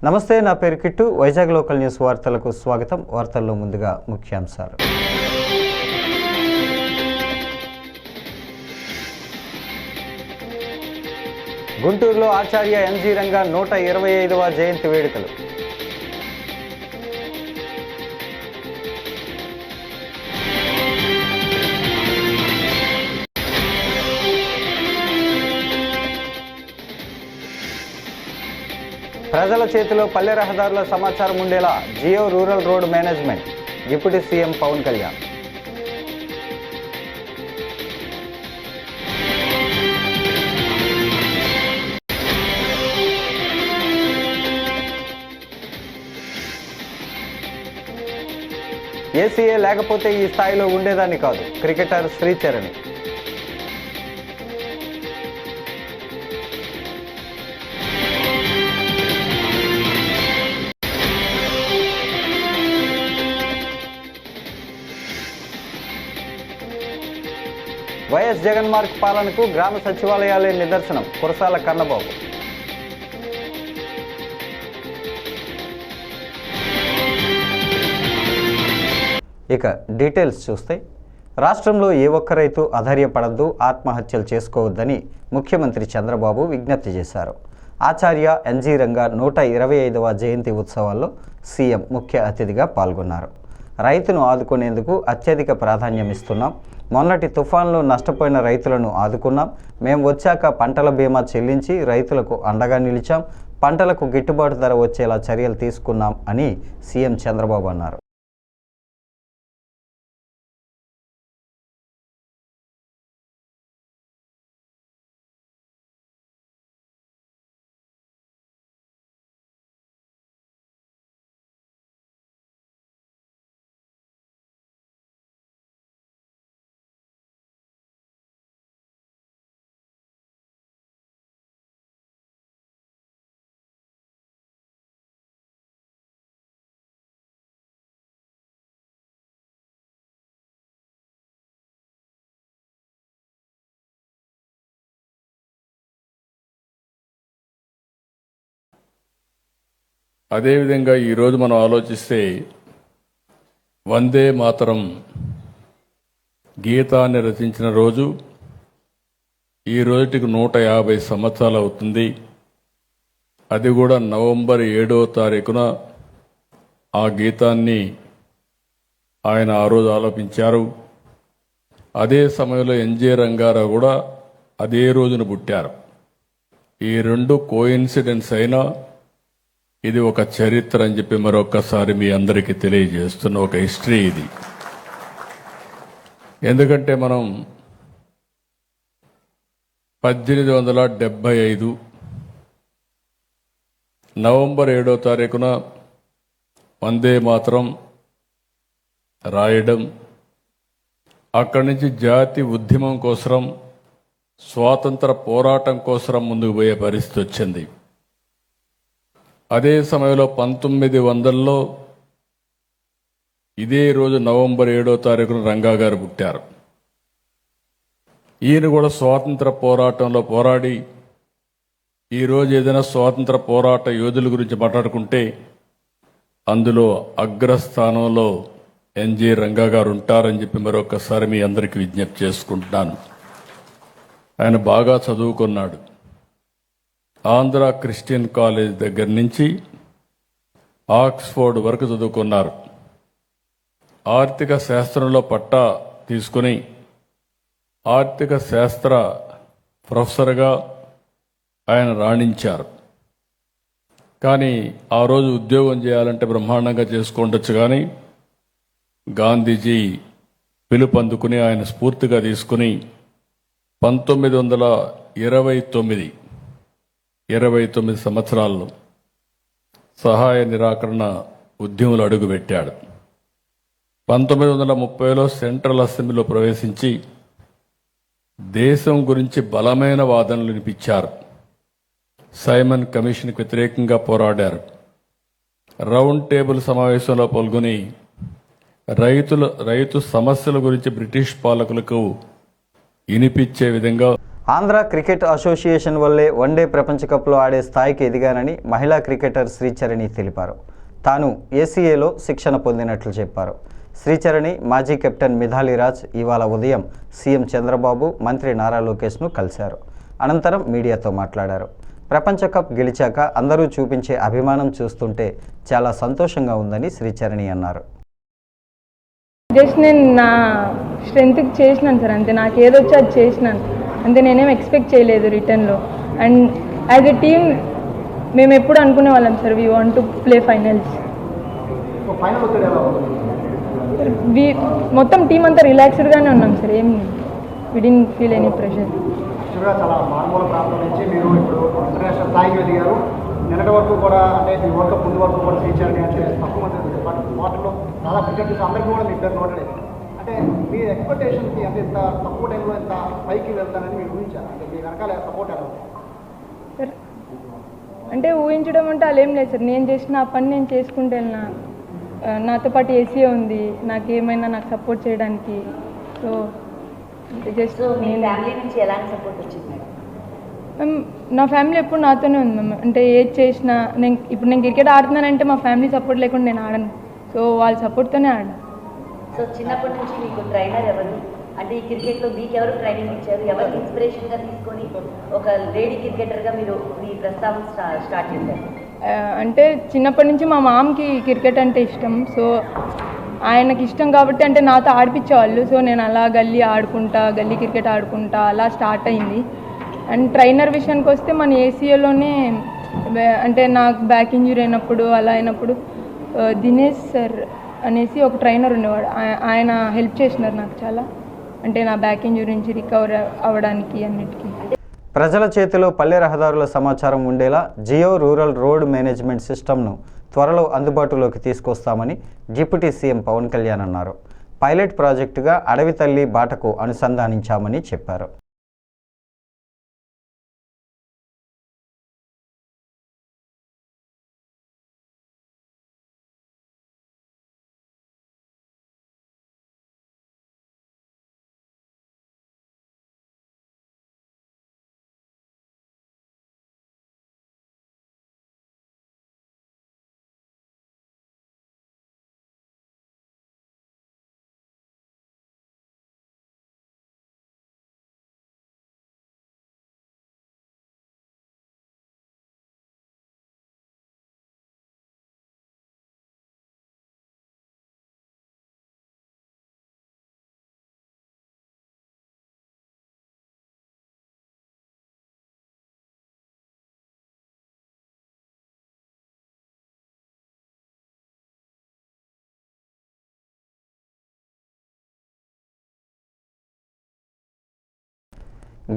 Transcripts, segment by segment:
నమస్తే, నా పేరు కిట్టు. వైజాగ్ లోకల్ న్యూస్ వార్తలకు స్వాగతం. వార్తల్లో ముందుగా ముఖ్యాంశాలు. గుంటూరులో ఆచార్య ఎన్జీ రంగా 125వ జయంతి వేడుకలు. ప్రజల చేతిలో పల్లె రహదారుల సమాచారం ఉండేలా geo rural road management. Deputy CM Pawan Kalyan. ACA లేకపోతే ఈ స్థాయిలో ఉండేదాన్ని కాదు, క్రికెటర్ శ్రీచరణ్. వైఎస్ జగన్మార్గ్ పాలనకు గ్రామ సచివాలయాలే నిదర్శనం, కురసాల కన్నబాబు. ఇక డీటెయిల్స్ చూస్తే, రాష్ట్రంలో ఏ ఒక్క రైతు అధైర్యపడద్దు, ఆత్మహత్యలు చేసుకోవద్దని ముఖ్యమంత్రి చంద్రబాబు విజ్ఞప్తి చేశారు. ఆచార్య ఎన్జీ రంగా 125వ జయంతి ఉత్సవాల్లో సీఎం ముఖ్య అతిథిగా పాల్గొన్నారు. రైతును ఆదుకునేందుకు అత్యధిక ప్రాధాన్యం ఇస్తున్నాం. మొన్నటి తుఫాన్లో నష్టపోయిన రైతులను ఆదుకున్నాం. మేము వచ్చాక పంటల బీమా చెల్లించి రైతులకు అండగా నిలిచాం. పంటలకు గిట్టుబాటు ధర వచ్చేలా చర్యలు తీసుకున్నాం అని సీఎం చంద్రబాబు అన్నారు. అదేవిధంగా ఈరోజు మనం ఆలోచిస్తే వందే మాతరం గీతాన్ని రచించిన రోజు, ఈ రోజుకి 150 సంవత్సరాలు అవుతుంది. అది కూడా నవంబర్ 7వ తారీఖున ఆ గీతాన్ని ఆయన ఆ రోజు ఆలపించారు. అదే సమయంలో ఎన్జీ రంగారావు కూడా అదే రోజున పుట్టారు. ఈ రెండు కోయిన్సిడెన్స్ అయినా ఇది ఒక చరిత్ర అని చెప్పి మరొక్కసారి మీ అందరికీ తెలియజేస్తున్న ఒక హిస్టరీ ఇది. ఎందుకంటే మనం 1875 నవంబర్ 7వ తారీఖున వందే మాతరం రాయడం, అక్కడి నుంచి జాతి ఉద్యమం కోసం, స్వాతంత్ర పోరాటం కోసం ముందుకు పోయే పరిస్థితి వచ్చింది. అదే సమయంలో 1900లో ఇదే రోజు నవంబర్ 7వ తారీఖున రంగా గారు పుట్టారు. ఈయన కూడా స్వాతంత్ర పోరాటంలో పోరాడి, ఈరోజు ఏదైనా స్వాతంత్ర పోరాట యోధుల గురించి మాట్లాడుకుంటే అందులో అగ్రస్థానంలో ఎన్జీ రంగా గారు ఉంటారని చెప్పి మరొకసారి మీ అందరికీ విజ్ఞప్తి చేసుకుంటున్నాను. ఆయన బాగా చదువుకున్నాడు. ఆంధ్ర క్రిస్టియన్ కాలేజ్ దగ్గర నుంచి ఆక్స్ఫోర్డ్ వరకు చదువుకున్నారు. ఆర్థిక శాస్త్రంలో పట్టా తీసుకుని ఆర్థిక శాస్త్ర ప్రొఫెసర్గా ఆయన రాణించారు. కానీ ఆ రోజు ఉద్యోగం చేయాలంటే బ్రహ్మాండంగా చేసుకుండొచ్చు, కానీ గాంధీజీ పిలుపు అందుకుని ఆయన స్ఫూర్తిగా తీసుకుని 1929 సంవత్సరాల్లో సహాయ నిరాకరణ ఉద్యమంలో అడుగుపెట్టాడు. 1930లో సెంట్రల్ అసెంబ్లీలో ప్రవేశించి దేశం గురించి బలమైన వాదనలు వినిపించారు. సైమన్ కమిషన్కు వ్యతిరేకంగా పోరాడారు. రౌండ్ టేబుల్ సమావేశంలో పాల్గొని రైతు సమస్యల గురించి బ్రిటిష్ పాలకులకు వినిపించే విధంగా ఆంధ్ర క్రికెట్ అసోసియేషన్ వల్లే వన్డే ప్రపంచ కప్లో ఆడే స్థాయికి ఎదిగానని మహిళా క్రికెటర్ శ్రీచరణి తెలిపారు. తాను ఏసీఏలో శిక్షణ పొందినట్లు చెప్పారు. శ్రీచరణి మాజీ కెప్టెన్ మిథాలీరాజ్ ఇవాళ ఉదయం సీఎం చంద్రబాబు, మంత్రి నారా లోకేష్ను కలిశారు. అనంతరం మీడియాతో మాట్లాడారు. ప్రపంచ కప్ గెలిచాక అందరూ చూపించే అభిమానం చూస్తుంటే చాలా సంతోషంగా ఉందని శ్రీచరణి అన్నారు. జస్ట్ నేను నా స్ట్రెంత్కి చేసినాను సార్, అంతే. నాకు ఏదొచ్చో అది చేసినాను అంతే. నేనేం ఎక్స్పెక్ట్ చేయలేదు రిటర్న్లో. అండ్ యాజ్ ఎ టీమ్ మేము ఎప్పుడు అనుకునే వాళ్ళం sir, we want to play finals. మొత్తం టీం అంతా రిలాక్స్డ్గానే ఉన్నాం సార్. ఏం వి డిడ్ంట్ ఫీల్ ఎనీ ప్రెషర్. చాలా మారుమూల ప్రాంతం నుంచి మీరు ఇప్పుడు ఇంటర్నేషనల్ స్థాయికి ఎదిగారు. నిన్నటి వరకు కూడా అంటే ఈ వరల్డ్ కప్ ముందు వరకు కూడా శ్రీచరణి అంటే తక్కువ మంది, బట్ వాటిలో చాలా క్రికెటర్స్ అందరికీ కూడా మీ పేరు నోటెడ్. అంటే మీ ఎక్స్పెక్టేషన్కి అంటే ఇంత తక్కువ టైంలో ఇంత పైకి వెళ్తానని మీరు ఊహించారు? అంటే మీ వెనకాల సపోర్ట్ ఎలా ఉంది సార్? అంటే ఊహించడం అంటే అలా ఏం లేదు సార్. నేను చేసిన ఆ పని నేను చేసుకుంటే వెళ్ళినా. నాతో పాటు ఏసీఏ ఉంది, నాకు ఏమైనా నాకు సపోర్ట్ చేయడానికి. సో జస్ట్ మీ ఫ్యామిలీ నుంచి ఎలాంటి సపోర్ట్ వచ్చింది మేడం? మ్యామ్, నా ఫ్యామిలీ ఎప్పుడు నాతోనే ఉంది మ్యామ్. అంటే ఏది చేసినా నేను క్రికెట్ ఆడుతున్నానంటే మా ఫ్యామిలీ సపోర్ట్ లేకుండా నేను ఆడను. సో వాళ్ళ సపోర్ట్తోనే ఆడాను. సో చిన్నప్పటి నుంచి మీకు ట్రైనర్ ఎవరు? అంటే ఈ క్రికెట్లో మీకు ఎవరు ట్రైనింగ్ ఇచ్చారు? ఎవరికి ఇన్స్పిరేషన్గా తీసుకొని ఒక లేడీ క్రికెటర్గా మీరు మీ ప్రస్తావన స్టార్ట్ చేశారు? అంటే చిన్నప్పటి నుంచి మా మామకి క్రికెట్ అంటే ఇష్టం. సో ఆయనకి ఇష్టం కాబట్టి అంటే నాతో ఆడిపించేవాళ్ళు. సో నేను అలా గల్లీ క్రికెట్ ఆడుకుంటా అలా స్టార్ట్ అయింది. అండ్ ట్రైనర్ విషయానికి వస్తే మన ఏసీఏలోనే అంటే నాకు బ్యాక్ ఇంజురీ అయినప్పుడు అలా అయినప్పుడు దినేష్ సార్ అనేసి ఒక ట్రైనర్ ఉండేవాడు. ఆయన హెల్ప్ చేసినారు నాకు చాలా. అంటే నా బ్యాక్ ఇంజురీ నుంచి రికవర్ అవ్వడానికి అన్నిటికీ. ప్రజల చేతిలో పల్లె రహదారుల సమాచారం ఉండేలా జియో రూరల్ రోడ్ మేనేజ్మెంట్ సిస్టమ్ను త్వరలో అందుబాటులోకి తీసుకొస్తామని డిప్యూటీ సీఎం పవన్ కళ్యాణ్ అన్నారు. పైలట్ ప్రాజెక్టుగా అడవి తల్లి బాటకు అనుసంధానించామని చెప్పారు.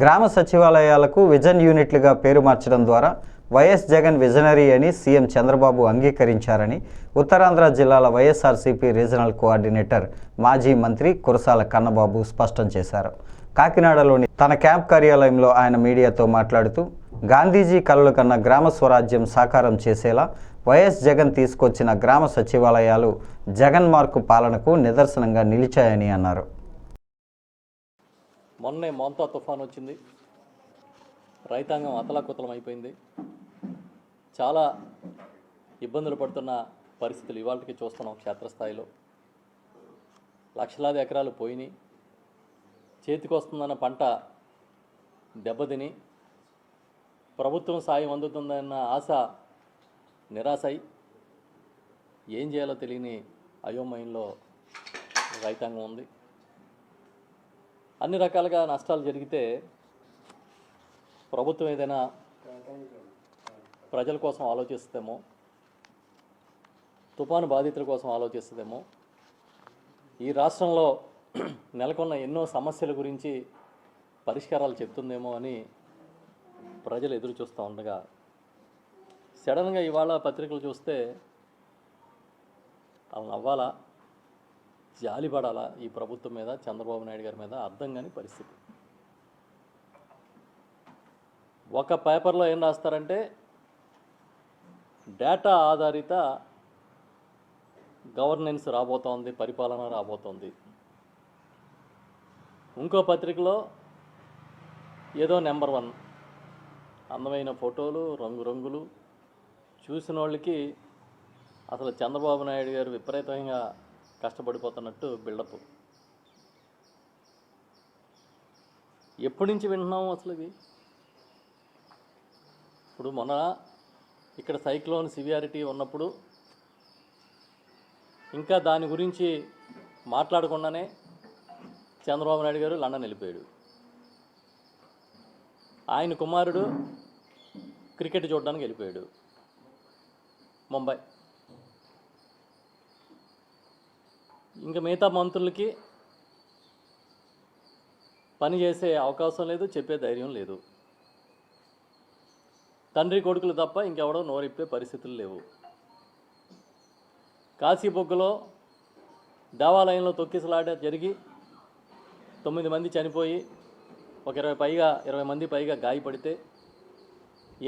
గ్రామ సచివాలయాలకు విజన్ యూనిట్లుగా పేరు మార్చడం ద్వారా వైఎస్ జగన్ విజనరీ అని సీఎం చంద్రబాబు అంగీకరించారని ఉత్తరాంధ్ర జిల్లాల వైఎస్ఆర్సీపీ రీజనల్ కోఆర్డినేటర్ మాజీ మంత్రి కురసాల కన్నబాబు స్పష్టం చేశారు. కాకినాడలోని తన క్యాంప్ కార్యాలయంలో ఆయన మీడియాతో మాట్లాడుతూ గాంధీజీ కలలు కన్న గ్రామ స్వరాజ్యం సాకారం చేసేలా వైఎస్ జగన్ తీసుకొచ్చిన గ్రామ సచివాలయాలు జగన్ మార్కు పాలనకు నిదర్శనంగా నిలిచాయని అన్నారు. మొన్నే మోంతా తుఫాన్ వచ్చింది. రైతాంగం అతలాకుతలం అయిపోయింది. చాలా ఇబ్బందులు పడుతున్న పరిస్థితులు ఇవాళకి చూస్తున్నాం. క్షేత్రస్థాయిలో లక్షలాది ఎకరాలు పోయినాయి. చేతికొస్తుందన్న పంట దెబ్బతిని ప్రభుత్వం సాయం అందుతుందన్న ఆశ నిరాశ అయి ఏం చేయాలో తెలియని అయోమయంలో రైతాంగం ఉంది. అన్ని రకాలుగా నష్టాలు జరిగితే ప్రభుత్వం ఏదైనా ప్రజల కోసం ఆలోచిస్తుందేమో, తుఫాను బాధితుల కోసం ఆలోచిస్తుందేమో, ఈ రాష్ట్రంలో నెలకొన్న ఎన్నో సమస్యల గురించి పరిష్కారాలు చెప్తుందేమో అని ప్రజలు ఎదురు చూస్తూ ఉండగా సడన్గా ఇవాళ పత్రికలు చూస్తే అలా నవ్వాలా, జాలిపడాలా ఈ ప్రభుత్వం మీద, చంద్రబాబు నాయుడు గారి మీద అర్థం కాని పరిస్థితి. ఒక పేపర్లో ఏం రాస్తారంటే డేటా ఆధారిత గవర్నెన్స్ రాబోతోంది, పరిపాలన రాబోతోంది. ఇంకో పత్రికలో ఏదో నెంబర్ 1 అందమైన ఫోటోలు, రంగురంగులు, చూసిన వాళ్ళకి అసలు చంద్రబాబు నాయుడు గారు విపరీతంగా కష్టపడిపోతున్నట్టు బిల్డప్. ఎప్పటి నుంచి వింటున్నాము అసలు ఇవి? ఇప్పుడు మొన్న ఇక్కడ సైక్లోన్ సివియారిటీ ఉన్నప్పుడు ఇంకా దాని గురించి మాట్లాడకుండానే చంద్రబాబు నాయుడు గారు లండన్ వెళ్ళిపోయాడు. ఆయన కుమారుడు క్రికెట్ చూడడానికి వెళ్ళిపోయాడు ముంబై. ఇంకా మిగతా మంత్రులకి పని చేసే అవకాశం లేదు, చెప్పే ధైర్యం లేదు. తండ్రి కొడుకులు తప్ప ఇంకెవడో నోరిప్పే పరిస్థితులు లేవు. కాశీబొగ్గలో దేవాలయంలో తొక్కిసలాట జరిగి 9 మంది చనిపోయి ఒక 20 మంది పైగా గాయపడితే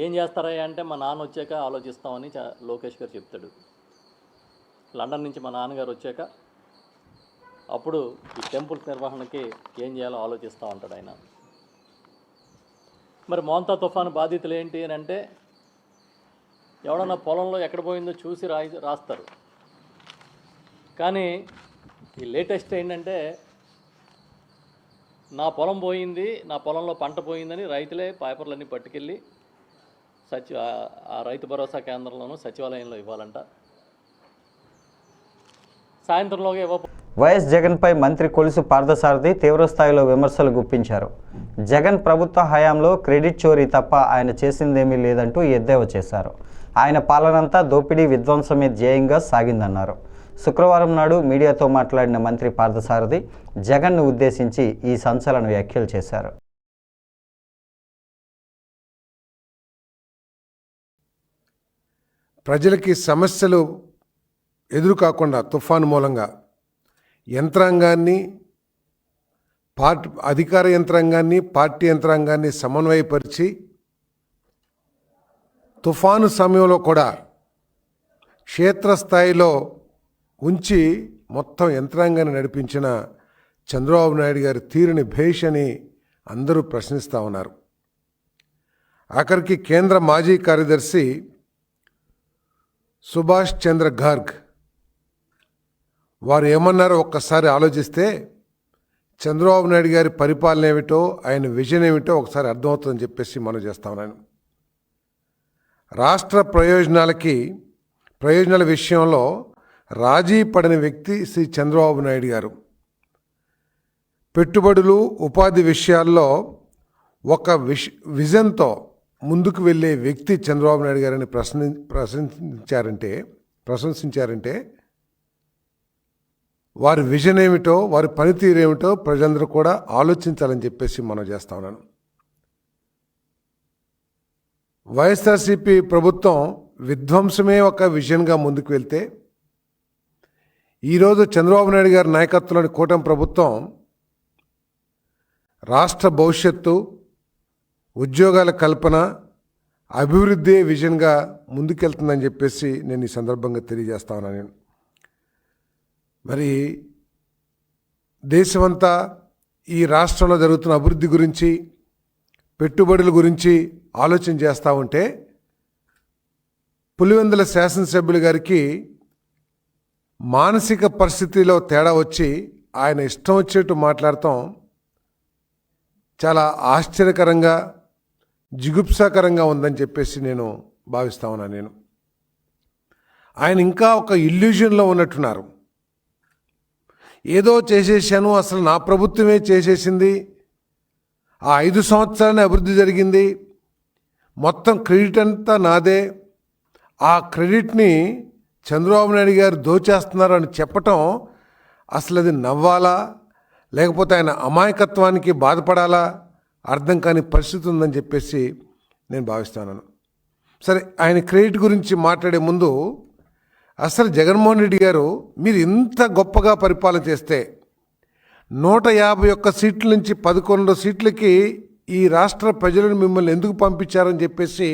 ఏం చేస్తారా అంటే మా నాన్న వచ్చాక ఆలోచిస్తామని లోకేష్ గారు చెప్తాడు. లండన్ నుంచి మా నాన్నగారు వచ్చాక అప్పుడు ఈ టెంపుల్స్ నిర్వహణకి ఏం చేయాలో ఆలోచిస్తూ ఉంటాడు ఆయన. మరి మోంతా తుఫాను బాధితులు ఏంటి అని అంటే ఎవడన్నా పొలంలో ఎక్కడ పోయిందో చూసి రాస్తారు. కానీ ఈ లేటెస్ట్ ఏంటంటే నా పొలం పోయింది, నా పొలంలో పంట పోయిందని రైతులే పేపర్లన్నీ పట్టుకెళ్ళి ఆ రైతు భరోసా కేంద్రంలోనూ సచివాలయంలో ఇవ్వాలంట. సాయంత్రంలోగా వైఎస్ జగన్పై మంత్రి కొలుసు పార్థసారథి తీవ్రస్థాయిలో విమర్శలు గుప్పించారు. జగన్ ప్రభుత్వ హయాంలో క్రెడిట్ చోరీ తప్ప ఆయన చేసిందేమీ లేదంటూ ఎద్దేవా చేశారు. ఆయన పాలనంతా దోపిడీ విధ్వంసమే ధ్యేయంగా సాగిందన్నారు. శుక్రవారం నాడు మీడియాతో మాట్లాడిన మంత్రి పార్థసారథి జగన్ను ఉద్దేశించి ఈ సంచలన వ్యాఖ్యలు చేశారు. ప్రజలకి సమస్యలు ఎదురు కాకుండా తుఫాను మూలంగా యంత్రాంగాన్ని, అధికార యంత్రాంగాన్ని, పార్టీ యంత్రాంగాన్ని సమన్వయపరిచి తుఫాను సమయంలో కూడా క్షేత్రస్థాయిలో ఉంచి మొత్తం యంత్రాంగాన్ని నడిపించిన చంద్రబాబు నాయుడు గారి తీరుని భేష్ అని అందరూ ప్రశ్నిస్తూ ఉన్నారు. ఆఖరికి కేంద్ర మాజీ కార్యదర్శి సుభాష్ చంద్ర గార్గ్ వారు ఏమన్నారో ఒక్కసారి ఆలోచిస్తే చంద్రబాబు నాయుడు గారి పరిపాలన ఏమిటో, ఆయన విజన్ ఏమిటో ఒకసారి అర్థమవుతుందని చెప్పేసి మనం చేస్తా ఉన్నాను. రాష్ట్ర ప్రయోజనాల విషయంలో రాజీ పడని వ్యక్తి శ్రీ చంద్రబాబు నాయుడు గారు. పెట్టుబడులు, ఉపాధి విషయాల్లో ఒక విజన్తో ముందుకు వెళ్ళే వ్యక్తి చంద్రబాబు నాయుడు గారిని ప్రశంసించారంటే వారి విజన్ ఏమిటో, వారి పనితీరు ఏమిటో ప్రజలందరూ కూడా ఆలోచించాలని చెప్పేసి మనం చేస్తా ఉన్నాను. వైఎస్ఆర్సీపీ ప్రభుత్వం విధ్వంసమే ఒక విజన్గా ముందుకు వెళ్తే ఈరోజు చంద్రబాబు నాయుడు గారి నాయకత్వంలోని కూటమి ప్రభుత్వం రాష్ట్ర భవిష్యత్తు, ఉద్యోగాల కల్పన, అభివృద్ధి విజన్గా ముందుకెళ్తుందని చెప్పేసి నేను ఈ సందర్భంగా తెలియజేస్తా ఉన్నాను. మరి దేశమంతా ఈ రాష్ట్రంలో జరుగుతున్న అభివృద్ధి గురించి, పెట్టుబడుల గురించి ఆలోచన చేస్తూ ఉంటే పులివెందుల శాసనసభ్యులు గారికి మానసిక పరిస్థితిలో తేడా వచ్చి ఆయన ఇష్టం వచ్చేట్టు మాట్లాడటం చాలా ఆశ్చర్యకరంగా, జిగుప్సాకరంగా ఉందని చెప్పేసి నేను భావిస్తా ఉన్నాను. ఆయన ఇంకా ఒక ఇల్యూజన్లో ఉన్నట్టున్నారు. ఏదో చేసేసాను, అసలు నా ప్రభుత్వమే చేసేసింది, ఆ 5 సంవత్సరాలనే అభివృద్ధి జరిగింది, మొత్తం క్రెడిట్ అంతా నాదే, ఆ క్రెడిట్ని చంద్రబాబు నాయుడు గారు దోచేస్తున్నారు అని చెప్పటం అసలు అది నవ్వాలా లేకపోతే ఆయన అమాయకత్వానికి బాధపడాలా అర్థం కాని పరిస్థితి ఉందని చెప్పేసి నేను భావిస్తున్నాను. సరే, ఆయన క్రెడిట్ గురించి మాట్లాడే ముందు అసలు జగన్మోహన్ రెడ్డి గారు మీరు ఇంత గొప్పగా పరిపాలన చేస్తే 151 సీట్ల నుంచి 11 సీట్లకి ఈ రాష్ట్ర ప్రజలను మిమ్మల్ని ఎందుకు పంపించారని చెప్పేసి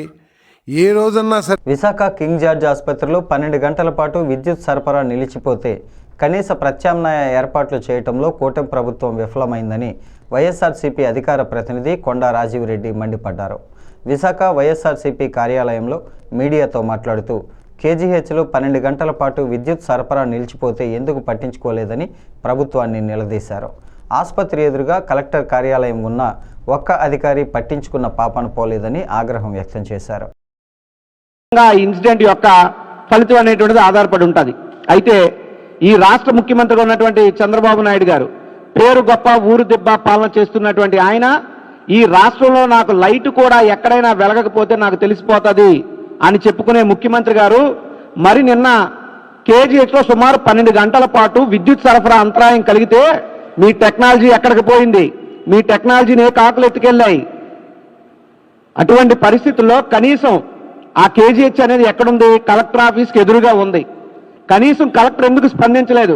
ఏ రోజన్నా సరే. విశాఖ కింగ్ జార్జ్ ఆసుపత్రిలో 12 గంటల పాటు విద్యుత్ సరఫరా నిలిచిపోతే కనీస ప్రత్యామ్నాయ ఏర్పాట్లు చేయటంలో కూటమి ప్రభుత్వం విఫలమైందని వైఎస్ఆర్సీపీ అధికార ప్రతినిధి కొండా రాజీవ్రెడ్డి మండిపడ్డారు. విశాఖ వైఎస్ఆర్సీపీ కార్యాలయంలో మీడియాతో మాట్లాడుతూ కేజీహెచ్లో 12 గంటల పాటు విద్యుత్ సరఫరా నిలిచిపోతే ఎందుకు పట్టించుకోలేదని ప్రభుత్వాన్ని నిలదీశారు. ఆసుపత్రి ఎదురుగా కలెక్టర్ కార్యాలయం ఉన్న ఒక్క అధికారి పట్టించుకున్న పాపన పోలేదని ఆగ్రహం వ్యక్తం చేశారు. ఇన్సిడెంట్ యొక్క ఫలితం అనేటువంటిది ఆధారపడి ఉంటుంది. అయితే ఈ రాష్ట్ర ముఖ్యమంత్రిగా ఉన్నటువంటి చంద్రబాబు నాయుడు గారు పేరు గొప్ప ఊరు దెబ్బ పాలన చేస్తున్నటువంటి ఆయన ఈ రాష్ట్రంలో నాకు లైట్ కూడా ఎక్కడైనా వెలగకపోతే నాకు తెలిసిపోతుంది అని చెప్పుకునే ముఖ్యమంత్రి గారు మరి నిన్న కేజీహెచ్లో సుమారు 12 గంటల పాటు విద్యుత్ సరఫరా అంతరాయం కలిగితే మీ టెక్నాలజీ ఎక్కడికి పోయింది? మీ టెక్నాలజీని ఏ కాకులు ఎత్తుకెళ్ళాయి? అటువంటి పరిస్థితుల్లో కనీసం ఆ కేజీహెచ్ అనేది ఎక్కడుంది? కలెక్టర్ ఆఫీస్కి ఎదురుగా ఉంది. కనీసం కలెక్టర్ ఎందుకు స్పందించలేదు?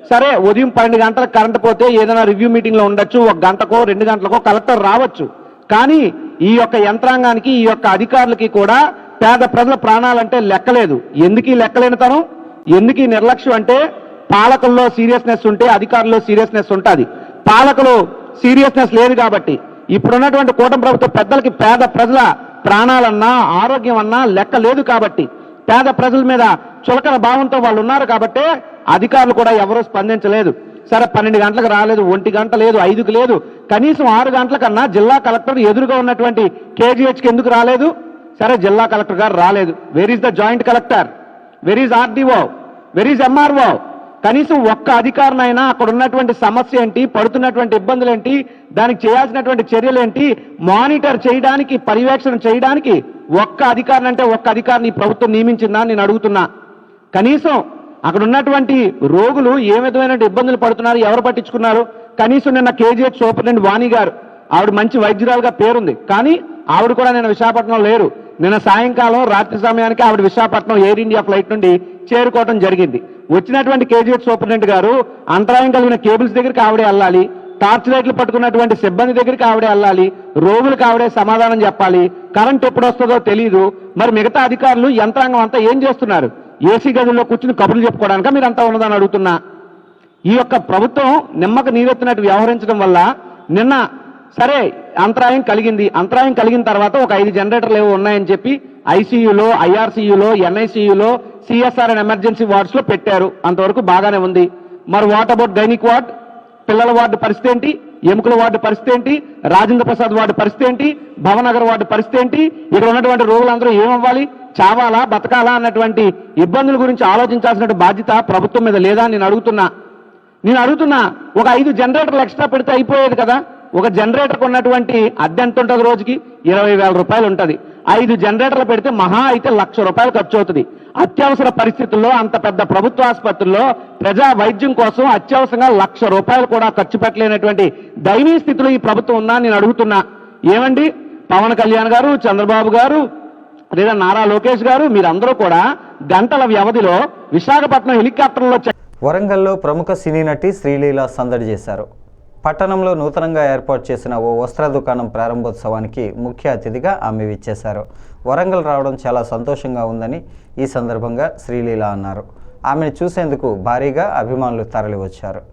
సరే, ఉదయం 12 గంటలకు కరెంట్ పోతే ఏదైనా రివ్యూ మీటింగ్లో ఉండొచ్చు, 1 గంటకో 2 గంటలకో కలెక్టర్ రావచ్చు. కానీ ఈ యొక్క యంత్రాంగానికి, ఈ యొక్క అధికారులకి కూడా పేద ప్రజల ప్రాణాలంటే లెక్కలేదు. ఎందుకు లెక్కలేనితనం, ఎందుకు నిర్లక్ష్యం అంటే పాలకుల్లో సీరియస్నెస్ ఉంటే అధికారుల్లో సీరియస్నెస్ ఉంటుంది. పాలకులు సీరియస్నెస్ లేదు కాబట్టి ఇప్పుడున్నటువంటి కూటమి ప్రభుత్వ పెద్దలకి పేద ప్రజల ప్రాణాలన్నా ఆరోగ్యం అన్నా లెక్క లేదు కాబట్టి పేద ప్రజల మీద చులకన భావంతో వాళ్ళు ఉన్నారు కాబట్టి అధికారులు కూడా ఎవరూ స్పందించలేదు. సరే, 12 గంటలకు రాలేదు, 1 గంట లేదు, 5కు లేదు, కనీసం 6 గంటల కన్నా జిల్లా కలెక్టర్ ఎదురుగా ఉన్నటువంటి కేజీహెచ్కి ఎందుకు రాలేదు? సరే, జిల్లా కలెక్టర్ గారు రాలేదు. Where is the joint collector? Where is RDO? Where is MRO? కనీసం ఒక్క అధికారినైనా అక్కడ ఉన్నటువంటి సమస్య ఏంటి, పడుతున్నటువంటి ఇబ్బందులు ఏంటి, దానికి చేయాల్సినటువంటి చర్యలు ఏంటి మానిటర్ చేయడానికి, పర్యవేక్షణ చేయడానికి ఒక్క అధికారిని అంటే ఒక్క అధికారిని ప్రభుత్వం నియమించిందా నేను అడుగుతున్నా. కనీసం అక్కడ ఉన్నటువంటి రోగులు ఏ విధమైన ఇబ్బందులు పడుతున్నారు, ఎవరు పట్టించుకున్నారు? కనీసం నిన్న కేజీహెచ్ సూపరింటెండెంట్ వాణి గారు, ఆవిడ మంచి వైద్యురాలుగా పేరుంది, కానీ ఆవిడ కూడా నిన్న విశాఖపట్నం లేరు. నిన్న సాయంకాలం రాత్రి సమయానికి ఆవిడ విశాఖపట్నం ఎయిర్ ఇండియా ఫ్లైట్ నుండి చేరుకోవడం జరిగింది. వచ్చినటువంటి కేజీహెచ్ సూపరింటెండెంట్ గారు అంతరాయం కలిగిన కేబుల్స్ దగ్గరికి ఆవిడే వెళ్ళాలి, టార్చ్ లైట్లు పట్టుకున్నటువంటి సిబ్బంది దగ్గరికి ఆవిడే వెళ్ళాలి, రోగులకు ఆవిడే సమాధానం చెప్పాలి. కరెంట్ ఎప్పుడు వస్తుందో తెలియదు. మరి మిగతా అధికారులు యంత్రాంగం అంతా ఏం చేస్తున్నారు? ఏసీ గదుల్లో కూర్చుని కబుర్లు చెప్పుకోవడానిక మీరంతా ఉన్నదని అడుగుతున్నా. ఈ యొక్క ప్రభుత్వం నిమ్మక నీరెత్తినట్టు వ్యవహరించడం వల్ల నిన్న సరే అంతరాయం కలిగింది. అంతరాయం కలిగిన తర్వాత ఒక 5 జనరేటర్లు ఏవో ఉన్నాయని చెప్పి ఐసీయూలో, ఐఆర్సీయూలో, ఎన్ఐసీయూలో, సిఎస్ఆర్ అండ్ ఎమర్జెన్సీ వార్డ్స్ లో పెట్టారు. అంతవరకు బాగానే ఉంది. మరి వాట్ అబౌట్ గైనిక్ వార్డ్, పిల్లల వార్డు పరిస్థితి ఏంటి, ఎముకల వార్డు పరిస్థితి ఏంటి, రాజేంద్ర ప్రసాద్ వార్డు పరిస్థితి ఏంటి, భవనగర్ వార్డు పరిస్థితి ఏంటి? ఇక్కడ ఉన్నటువంటి రోగులందరూ ఏమవ్వాలి, చావాలా, బతకాలా అన్నటువంటి ఇబ్బందుల గురించి ఆలోచించాల్సిన బాధ్యత ప్రభుత్వం మీద లేదా నేను అడుగుతున్నా. ఒక 5 జనరేటర్లు ఎక్స్ట్రా పెడితే అయిపోయేది కదా. ఒక జనరేటర్కి ఉన్నటువంటి అద్దె ఎంత ఉంటుంది? రోజుకి 20,000 రూపాయలు ఉంటుంది. 5 జనరేటర్లు పెడితే మహా అయితే ₹1,00,000 ఖర్చు అవుతుంది. అత్యవసర పరిస్థితుల్లో అంత పెద్ద ప్రభుత్వ ఆసుపత్రుల్లో ప్రజా వైద్యం కోసం అత్యవసరంగా ₹1,00,000 కూడా ఖర్చు పెట్టలేనటువంటి దయనీయ స్థితిలో ఈ ప్రభుత్వం ఉందా నేను అడుగుతున్నా. ఏమండి, పవన్ కళ్యాణ్ గారు, చంద్రబాబు గారు, లేదా నారా లోకేష్ గారు, మీరందరూ కూడా గంటల వ్యవధిలో విశాఖపట్నం హెలికాప్టర్లో వరంగల్లో ప్రముఖ సినీ నటి శ్రీలీల సందడి చేశారు. పట్టణంలో నూతనంగా ఏర్పాటు చేసిన ఓ వస్త్ర దుకాణం ప్రారంభోత్సవానికి ముఖ్య అతిథిగా ఆమె విచ్చేశారు. వరంగల్ రావడం చాలా సంతోషంగా ఉందని ఈ సందర్భంగా శ్రీలీల అన్నారు. ఆమెను చూసేందుకు భారీగా అభిమానులు తరలివచ్చారు.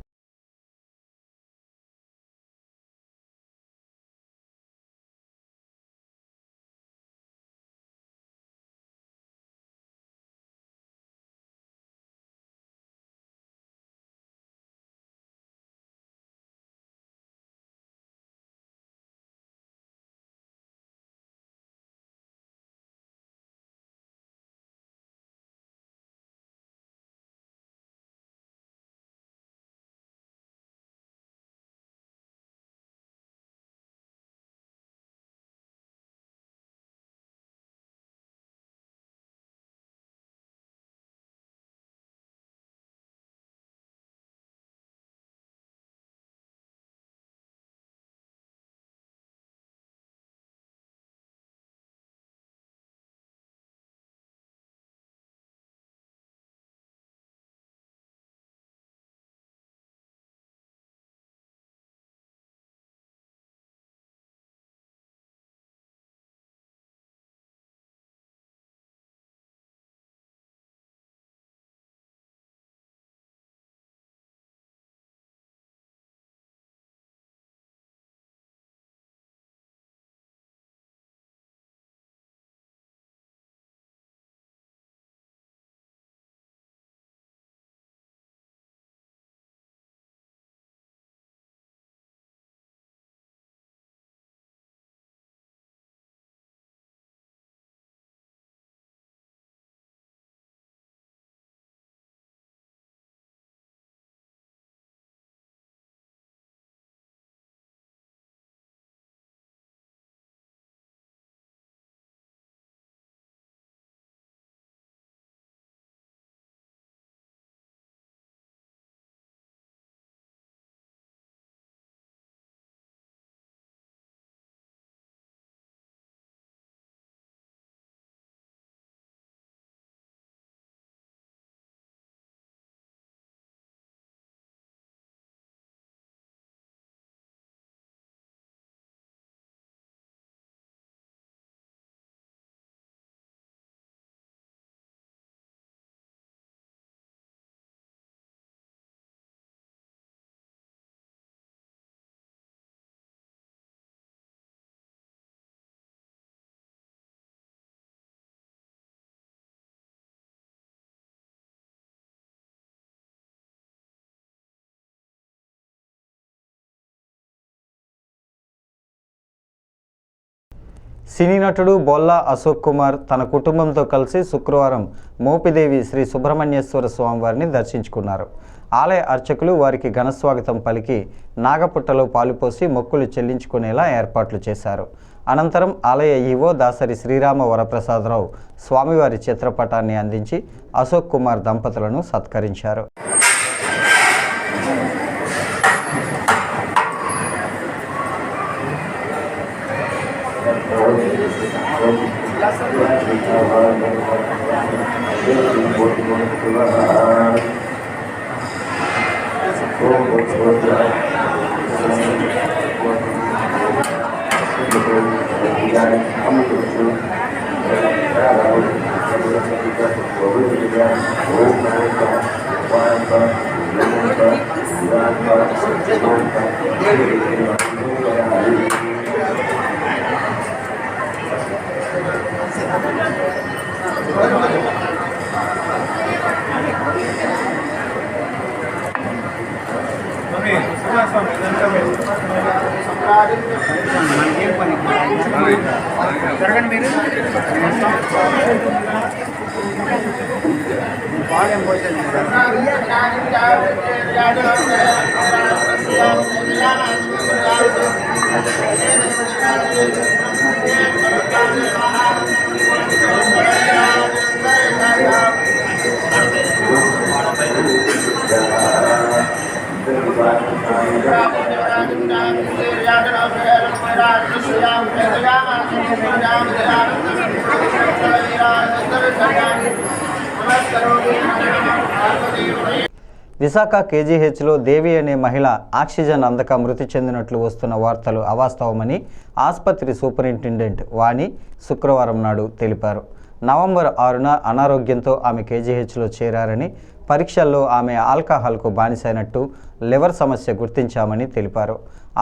సినీ నటుడు బొల్లా అశోక్ కుమార్ తన కుటుంబంతో కలిసి శుక్రవారం మోపిదేవి శ్రీ సుబ్రహ్మణ్యేశ్వర స్వామివారిని దర్శించుకున్నారు. ఆలయ అర్చకులు వారికి ఘనస్వాగతం పలికి నాగపుట్టలో పాలుపోసి మొక్కులు చెల్లించుకునేలా ఏర్పాట్లు చేశారు. అనంతరం ఆలయ ఈవో దాసరి శ్రీరామ వరప్రసాదరావు స్వామివారి చిత్రపటాన్ని అందించి అశోక్ కుమార్ దంపతులను సత్కరించారు. విశాఖ కేజీహెచ్లో దేవి అనే మహిళ ఆక్సిజన్ అందక మృతి చెందినట్లు వస్తున్న వార్తలు అవాస్తవమని ఆసుపత్రి సూపరింటెండెంట్ వాణి శుక్రవారం నాడు తెలిపారు. నవంబర్ 6న అనారోగ్యంతో ఆమె కేజీహెచ్లో చేరారని, పరీక్షల్లో ఆమె ఆల్కహాల్కు బానిసైనట్టు లివర్ సమస్య గుర్తించామని తెలిపారు.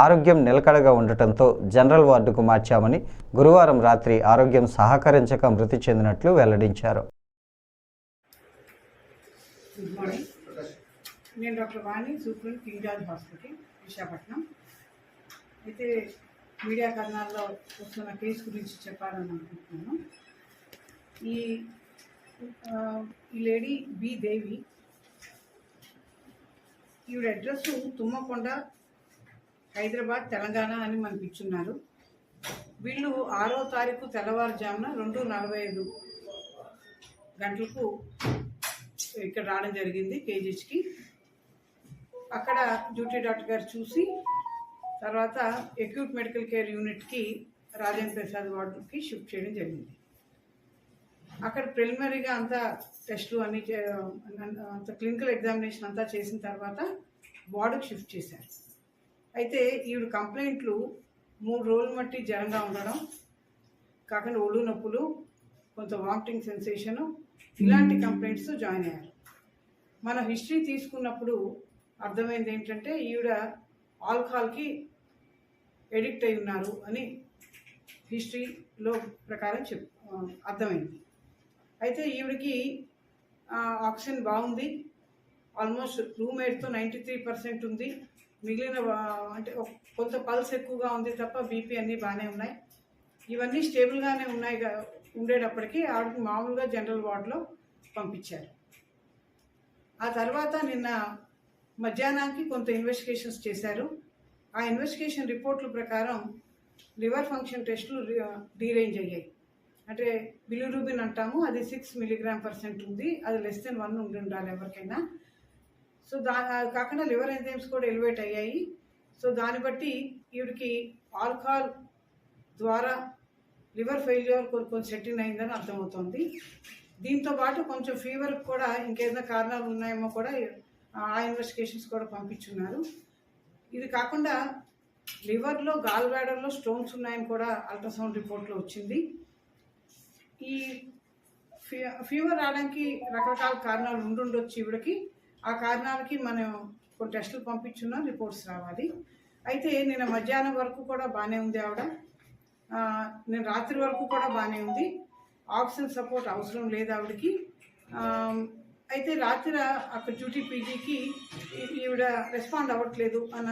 ఆరోగ్యం నిలకడగా ఉండటంతో జనరల్ వార్డుకు మార్చామని, గురువారం రాత్రి ఆరోగ్యం సహకరించక మృతి చెందినట్లు వెల్లడించారు. Good morning. నేను డాక్టర్ వాణి, సూపరింట్ కింగ్ జార్జ్ హాస్పిటల్ విశాఖపట్నం. అయితే మీడియా కథనాల్లో వస్తున్న కేసు గురించి చెప్పాలని అనుకుంటున్నాను. ఈ లేడీ బి దేవి, ఈవిడ అడ్రస్ తుమ్మకొండ, హైదరాబాద్, తెలంగాణ అని మనకి ఇచ్చున్నారు. వీళ్ళు 6వ తారీఖు తెల్లవారుజామున 2:45 గంటలకు ఇక్కడ రావడం జరిగింది కేజీహెచ్కి. అక్కడ డ్యూటీ డాక్టర్ గారు చూసి తర్వాత అక్యూట్ మెడికల్ కేర్ యూనిట్కి రాజేంద్ర ప్రసాద్ వార్డుకి షిఫ్ట్ చేయడం జరిగింది. అక్కడ ప్రిలిమినరీగా అంతా టెస్టులు అన్నీ అంత క్లినికల్ ఎగ్జామినేషన్ అంతా చేసిన తర్వాత వార్డుకి షిఫ్ట్ చేశారు. అయితే ఈవిడ కంప్లైంట్లు 3 రోజులు మట్టి జ్వరంగా ఉండడం, కాకుండా ఒళ్ళు నొప్పులు, కొంత వామిటింగ్ సెన్సేషను, ఇలాంటి కంప్లైంట్స్ జాయిన్ అయ్యారు. మన హిస్టరీ తీసుకున్నప్పుడు అర్థమైంది ఏంటంటే ఈవిడ ఆల్కహాల్కి ఎడిక్ట్ అయి ఉన్నారు అని హిస్టరీలో ప్రకారం అర్థమైంది. అయితే ఈవిడికి ఆక్సిజన్ బాగుంది, ఆల్మోస్ట్ రూమ్మేట్తో 93% ఉంది. మిగిలిన అంటే కొంత పల్స్ ఎక్కువగా ఉంది తప్ప బీపీ అన్నీ బాగానే ఉన్నాయి. ఇవన్నీ స్టేబుల్గానే ఉన్నాయి. ఉండేటప్పటికీ ఆవిడకి మామూలుగా జనరల్ వార్డులో పంపించారు. ఆ తర్వాత నిన్న మధ్యాహ్నానికి కొంత ఇన్వెస్టిగేషన్స్ చేశారు. ఆ ఇన్వెస్టిగేషన్ రిపోర్ట్ల ప్రకారం లివర్ ఫంక్షన్ టెస్టులు డీరేంజ్ అయ్యాయి. అంటే బిలిరూబిన్ అంటాము, అది 6 mg/% ఉంది. అది <1 ఉండి ఉండాలి ఎవరికైనా. సో కాకుండా లివర్ ఎంజైమ్స్ కూడా ఎలివేట్ అయ్యాయి. సో దాన్ని బట్టి ఈవిడికి ఆల్కహాల్ ద్వారా లివర్ ఫెయిల్యూర్ కొంచెం సెటిల్ అయిందని అర్థమవుతుంది. దీంతో పాటు కొంచెం ఫీవర్ కూడా ఇంకేదైనా కారణాలు ఉన్నాయేమో కూడా ఆ ఇన్వెస్టిగేషన్స్ కూడా పంపించున్నారు. ఇది కాకుండా లివర్లో, గాల్ బ్లాడర్లో స్టోన్స్ ఉన్నాయని కూడా అల్ట్రాసౌండ్ రిపోర్ట్లో వచ్చింది. ఈ ఫీవర్ రావడానికి రకరకాల కారణాలు ఉండుండొచ్చు ఈవిడకి. ఆ కారణాలకి మనం కొన్ని టెస్టులు పంపించున్నాం, రిపోర్ట్స్ రావాలి. అయితే నిన్న మధ్యాహ్నం వరకు కూడా బాగానే ఉంది ఆవిడ. నేను రాత్రి వరకు కూడా బాగానే ఉంది. ఆక్సిజన్ సపోర్ట్ అవసరం లేదు ఆవిడకి. అయితే రాత్రి అక్కడ డ్యూటీ పీజీకి ఈవిడ రెస్పాండ్ అవ్వట్లేదు అన్న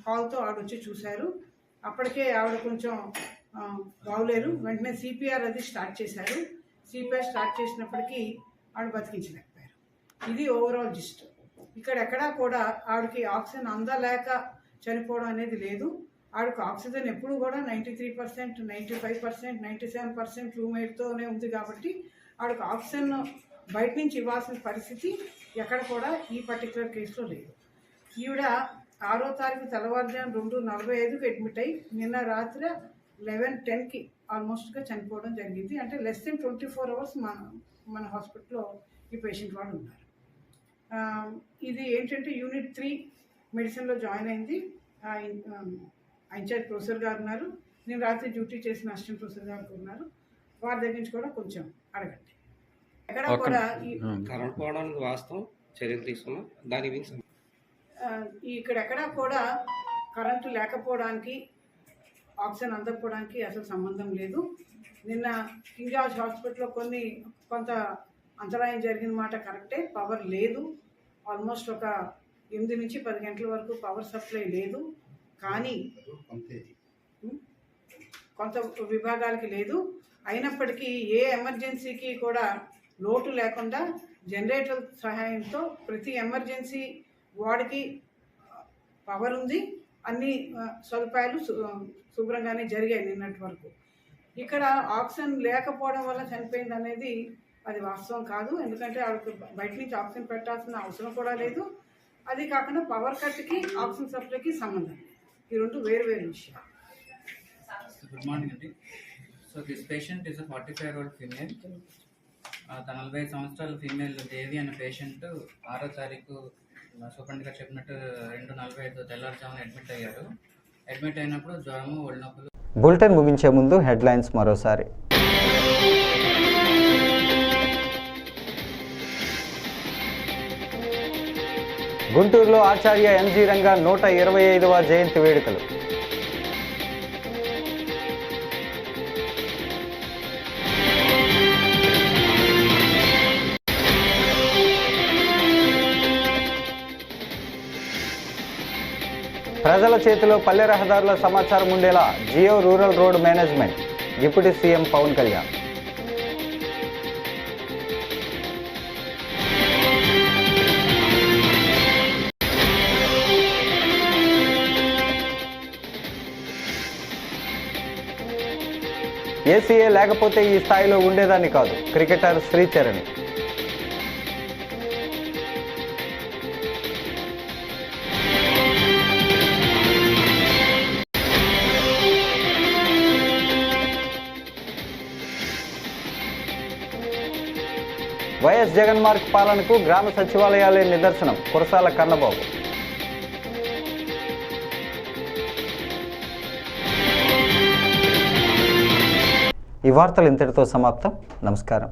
కాల్తో ఆవిడ వచ్చి చూశారు. అప్పటికే ఆవిడ కొంచెం బాగులేరు. వెంటనే సిపిఆర్ అది స్టార్ట్ చేశారు. సిపిఆర్ స్టార్ట్ చేసినప్పటికీ ఆవిడ బతికించలేకపోయారు. ఇది ఓవరాల్ జిస్ట్. ఇక్కడ ఎక్కడా కూడా ఆవిడకి ఆక్సిజన్ అందలేక చనిపోవడం అనేది లేదు. ఆవిడకు ఆక్సిజన్ ఎప్పుడు కూడా 93%, 95%, 97% రూమ్మేట్తోనే ఉంది కాబట్టి ఆవిడకు ఆక్సిజన్ బయట నుంచి ఇవ్వాల్సిన పరిస్థితి ఎక్కడ కూడా ఈ పర్టికులర్ కేసులో లేదు. ఈవిడ 6వ తారీఖు తెల్లవారుజాము 2:45కి అడ్మిట్ అయ్యి నిన్న రాత్రి 11:10కి ఆల్మోస్ట్గా చనిపోవడం జరిగింది. అంటే లెస్ దెన్ 24 అవర్స్ మన హాస్పిటల్లో ఈ పేషెంట్ వాళ్ళు ఉన్నారు. ఇది ఏంటంటే యూనిట్ 3 మెడిసిన్లో జాయిన్ అయింది. ఇన్ఛార్జ్ ప్రొఫెసర్ గారు ఉన్నారు. నేను రాత్రి డ్యూటీ చేసిన అసిస్టెంట్ ప్రొఫెసర్ గారు ఉన్నారు. వారి దగ్గర నుంచి కూడా కొంచెం అడగండి. ఎక్కడ కూడా కరెంట్ పోవడానికి వాస్తవం చర్యలు తీసుకున్నాం. దాని ఇక్కడ ఎక్కడా కూడా కరెంటు లేకపోవడానికి ఆక్సిజన్ అందకపోవడానికి అసలు సంబంధం లేదు. నిన్న కింగ్ జార్జ్ హాస్పిటల్లో కొంత అంతరాయం జరిగిన మాట కరెక్టే. పవర్ లేదు. ఆల్మోస్ట్ ఒక 8 నుంచి 10 గంటల వరకు పవర్ సప్లై లేదు. కానీ కొంత విభాగాలకి లేదు. అయినప్పటికీ ఏ ఎమర్జెన్సీకి కూడా లోటు లేకుండా జనరేటర్ సహాయంతో ప్రతి ఎమర్జెన్సీ వార్డుకి పవర్ ఉంది. అన్ని సదుపాయాలు శుభ్రంగానే జరిగాయి నిన్నటి వరకు. ఇక్కడ ఆక్సిజన్ లేకపోవడం వల్ల చనిపోయింది అనేది అది వాస్తవం కాదు. ఎందుకంటే ఆవిడకి బయట నుంచి ఆక్సిజన్ పెట్టాల్సిన అవసరం కూడా లేదు. అది కాకుండా పవర్ కట్కి ఆక్సిజన్ సప్లైకి సంబంధం. ఈ రెండు వేరు వేరు విషయాలు. గుడ్ మార్నింగ్ అండి. So this patient is 45-year-old female. 45 సంవత్సరాల ఫీమేల్ దేవి అనే పేషెంట్ 6వ తారీఖు సూపరింటెండెంట్ గారు చెప్పినట్టు 2:45 తెల్లారుజామున అడ్మిట్ అయ్యారు. అడ్మిట్ అయినప్పుడు జ్వరము, ఒళ్ళు నొప్పులు. బులెటిన్ ముగించే ముందు హెడ్లైన్స్ మరోసారి. గుంటూరులో ఆచార్య ఎన్జీ రంగా 125వ జయంతి వేడుకలు. ప్రజల చేతిలో పల్లె రహదారుల సమాచారం ఉండేలా geo rural road management. Deputy CM Pawan Kalyan. ACA లేకపోతే ఈ స్థాయిలో ఉండేదాన్ని కాదు క్రికెటర్ శ్రీచరణి. వైఎస్ జగన్మార్గ్ పాలనకు గ్రామ సచివాలయాలే నిదర్శనం కురసాల కన్నబాబు. ఈ వార్తలు ఇంతటితో సమాప్తం. నమస్కారం.